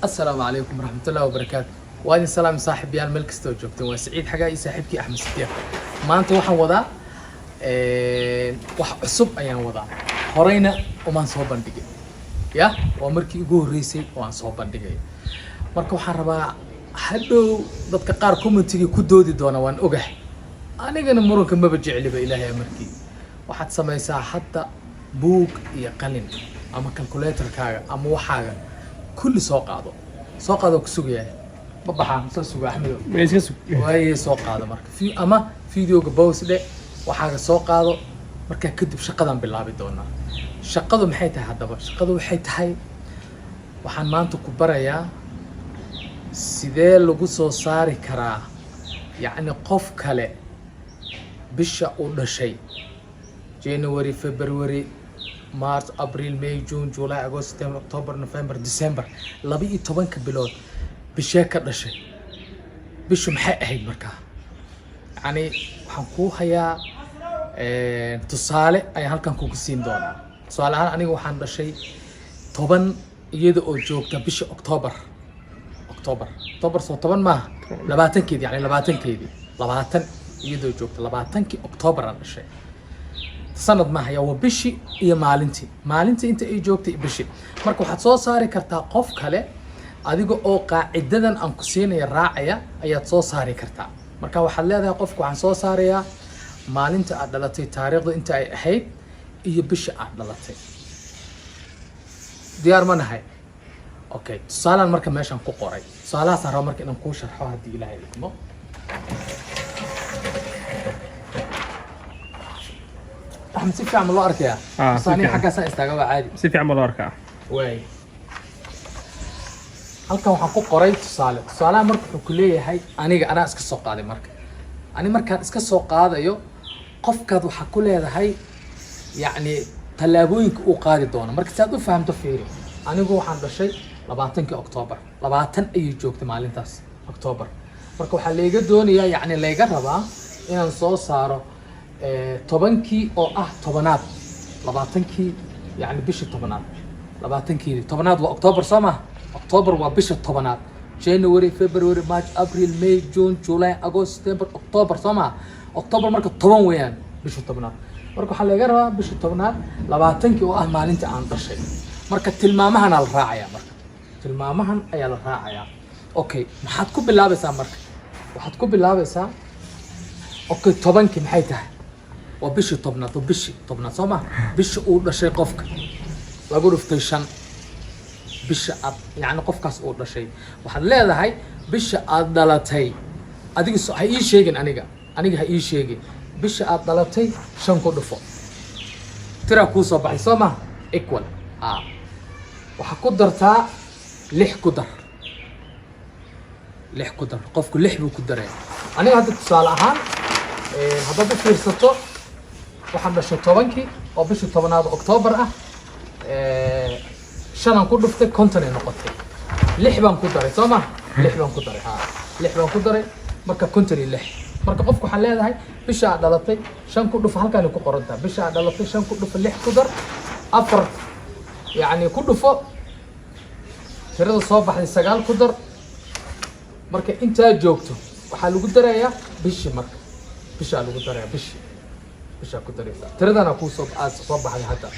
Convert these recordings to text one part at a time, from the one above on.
السلام عليكم ورحمة الله وبركاته. وأنا سلام صاحب يال ملك استوجبت وسعيد حقائي صاحبكي أحمد ستيف. ما أنت وحن وضع وح عصب أيام وضع هرينا وما نصوبن دقي يا ومركي يقول ريسي وان صوبن دقي مركو حربا حدو ضدك قار كومنتي كدودي دونا وان أوجح أنا جن مرونك ما بجي علي بإلهي أمريكي واحد سميسا حتى بوك يقلن أما كالكوليتر كاغا أما وحاجة كل سوق هذا كسوقيا بابا مسلسل أحمد وهي سوق هذا مرك في أما فيديو جبوس ده وحاجة سوق هذا مرك كدب شقدم بالله بدونا شقده محيته هذا شقده محيته هاي وحن ما أنتو كبريا سيدال لجوسو صار كرا يعني قف كله بشة ولا شيء جانوري فبراير مارس ابريل ماي جون جولاي اغسطس سبتمبر اكتوبر نوفمبر ديسمبر لبي 10 بلود بشee ka dhashay bishu maxay ahayd markaa yani waxaan ku hayaa tusaale ay halkan ku siin doonaa tusaale ahaan aniga waxaan dhashay 10 iyada oo joogta bisha October soo 10 ma 20keedii yani 20keedii 20 iyadoo joogta 20kii October aan dhashay sanad ma haya waa bishi iyo maalintii inta ay joogtay bishi marka waxaad soo saari kartaa qof kale adiga oo qaacidadan aan ku siinay raacaya ayaad soo saari kartaa marka waxaad leedahay qofku waxaan soo saarayaa maalinta aad dhalatay taariikhda inta ay ahayd iyo bisha aad dhalatay diyaar ma nahay okay tusaalaan marka meeshan ku qoray tusaalahaas aan rabo marka inaan kuu sharxo haddii ilaahay idmo أحمد سيف عمل أركيا. صانع حاجة سايستاجوا عادي. سيف عمل أركيا. واي. halkan waxaan ku qoray tusaale marka wuxuu ku leeyahay aniga iska soo qaaday marka ani markaan iska soo qaadayo qofkaad waxa ku leedahay yani talaabooyinka uu qaadi doono marka saad u fahamto fiiri anigu waxaan dhashay 20kii October 20 ay joogtay maalintaas October marka waxa leega doonayaa yani leega rabaa inaan soo saaro 10kii oo ah 10aad 20kii yani bisha 10aad 20kii 10aad waa October sama October waa bisha 10aad January February March April May June July August September October sama October marka 10 weeyaan bisha 10aad marka waxa laga rabaa bisha 10aad 20kii oo ah maalinta aan dhashay marka tilmaamahan la raacaya marka tilmaamahan ayaa la raacaya okay maxaad ku bilaabaysaa marka waxaad ku bilaabaysaa okay 10kii maxay tahay waa bisha 10aad oo bisha 10aad sama bisha uu dhashay qofka lagu dhuftay 5 bisha aad yani qofkaas uu dhashay waxaad leedahay bisha aad dhalatay adiga ha ii sheegin aniga ha ii sheegin bisha aad dhalatay 5 ku dhufo tira ku soo baxay soma equal waxa ku dartaa 6 ku dar qofku 6 buu ku daray aniga hadda tusaale ahaan haddaad u fiirsato waxaan dhashay 10kii oo bisha 10aad October ah shan ku dhuftay konton ay noqotay 6 baan ku daray Soomaa 6 baan ku daray 6 baan ku daray marka konton iyo 6 marka qofku waxa leedahay bisha aad dhalatay 5 ku dhuf halkaan ku qorantaa bisha aad dhalatay 5 ku dhuf 6 ku dar 4 yani ku dhufo tirada soo baxday 9 ku dar marka inta joogto waxa lagu darayaa bishi marka bisha lagu darayaa bisha ku daraysa tiradana ku soo baxday hadda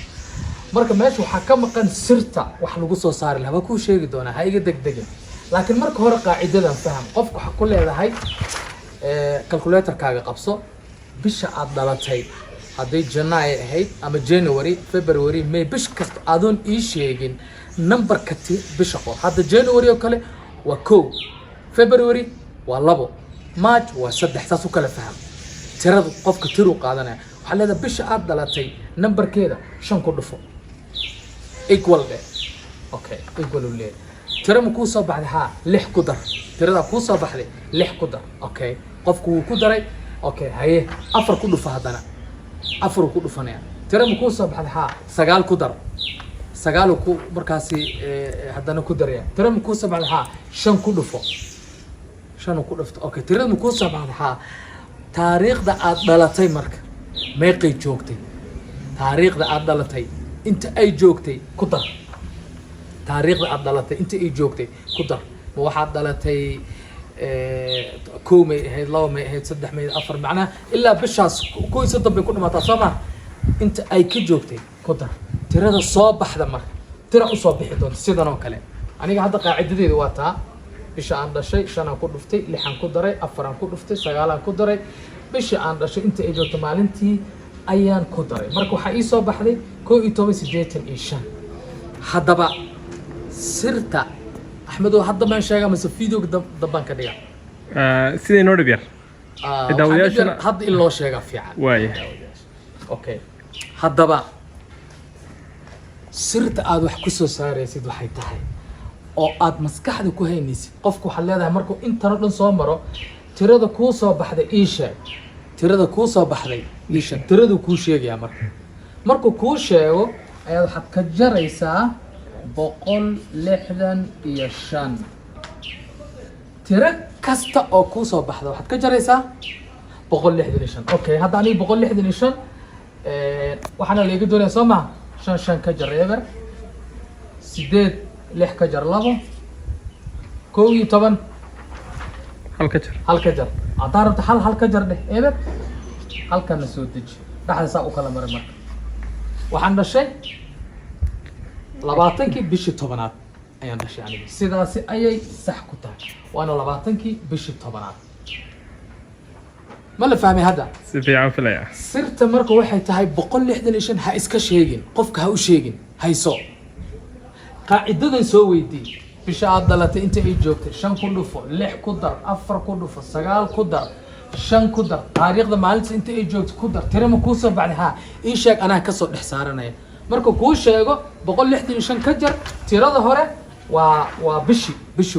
marka meesha waxa ka maqan sirta wax lagu soo saari lahaa ku sheegi doona ha iga degdegin laakiin marka hore qaacidadan faham qofku waxa ku leedahay calculator kaaga qabso bisha aad dhalatay haday January ahayd ama January February May bish kasta adoon ii sheegin numberka bisha qor hadda January oo kale waa 1 February waa 2 March waa 3 taas u kala faham tirada qofka tiru qaadanaya waxa leedahay bisha aad dhalatay numberkeeda 5 ku dhufo equal ده okay equal له ترى مكو صباح ها لح قدر ترى ده كو صباح لي لح قدر okay قفكو قدري okay هي افر كله فهدنا افر كله فنيا ترى مكو صباح ها سقال قدر سقالو كو مركاسي هدنا قدر يا ترى مكو صباح ها شن كله فوق شن كله فوق okay ترى مكو صباح ها تاريخ ده عدلتي مرك ما يقي جوكتي تاريخ ده عدلتي انت اي جوكتي كدر taariikhda aad dhalatay inta ay joogtay ku dar ma waxaad dhalatay kow may ahayd laba may ahayd saddex may afar macnaha ilaa bishaas kow iyo soddon bay ku dhamaataa soo ma inta ay ka joogtay ku dar tirada soo baxda marka tira u soo bixi doonta sidan oo kale aniga hadda qaacidadeedu waa taa bisha aan dhashay 5 aan ku dhuftay 6 aan ku daray 4 aan ku dhuftay 9 aan ku daray bisha aan dhashay inta ay joogto maalintii ayaan ku daray marka waxa ii soo baxday 1185 haddaba sirta axmed oo hadda ma sheega mas video dabban ka dhiga sidee noo dhib yar daawadayaashana hadda in loo sheega fiican waay okay haddaba sirta aad wax ku soo saaraysid waxay tahay oo aad maskaxda ku haynaysid qofku waxa leedahay markuu intan oo dhan soo maro tirada kuu soo baxday ii sheeg tirada kuu soo baxday ii sheeg tiradu kuu sheegaya markuu kuu sheego ayaad waxaad ka jaraysaa 165 tiro kasta oo kuu soo baxda waxaad ka jaraysaa 165 okay hadda aniga 165 waxaana la iga doonayaa soo ma 5 ka jar eber 8 6 ka jar 2 11 hal ka jar hadaa rabta hal ka jar dheh eber halkana soo deji dhaxda saa u kala maray marka waxaan dhashay 20kii bishii 10aad ayaan dhashay aniga sidaas ayay sax ku tahay waana 20kii bishii 10aad ma la fahmay hadda si fiican filaya sirta marka waxay tahay 165 ha iska sheegin qofka ha u sheegin hayso qaacidadan soo weydii bisha aad dhalatay inta ay joogtay 5 ku dhufo 6 ku dar 4 ku dhufo 9 ku dar 5 ku dar taariikhda maalinta inta ay joogtay ku dar tirama ku soo baxday ha ii sheeg anaa ka soo dhex saaranaya marka kuu sheego 165 ka jar tirada hore waa bishi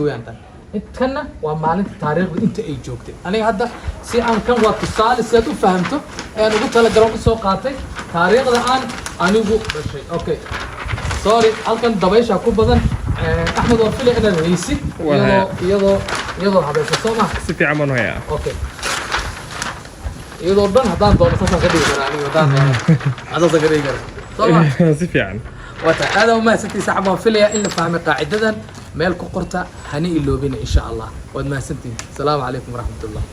weeyaan tan intana waa maalinta taariikhda inta ay joogtay aniga hadda si aan kan waa tusaale si aad u fahamto ayaan ugu talagalan u soo qaatay taariikhda aan anigu dhashay okay sorry halkan dabaysha ku badan axmed waa filay inaad haysid iyadoo habaysa soo ma si fiican baan hayaa okay iyadoo dhan haddaan doono saasaan ka dhigi karaa aniga haddaan adaasa ka dhigi karaa soo ma si fiican wata aada uma mahadsantihiin saxab waan filayaa in la fahmay qaacidadan meel ku qorta hana iloobina insha allah waad mahadsantihiin asalaamu calaykum waraxmat ullah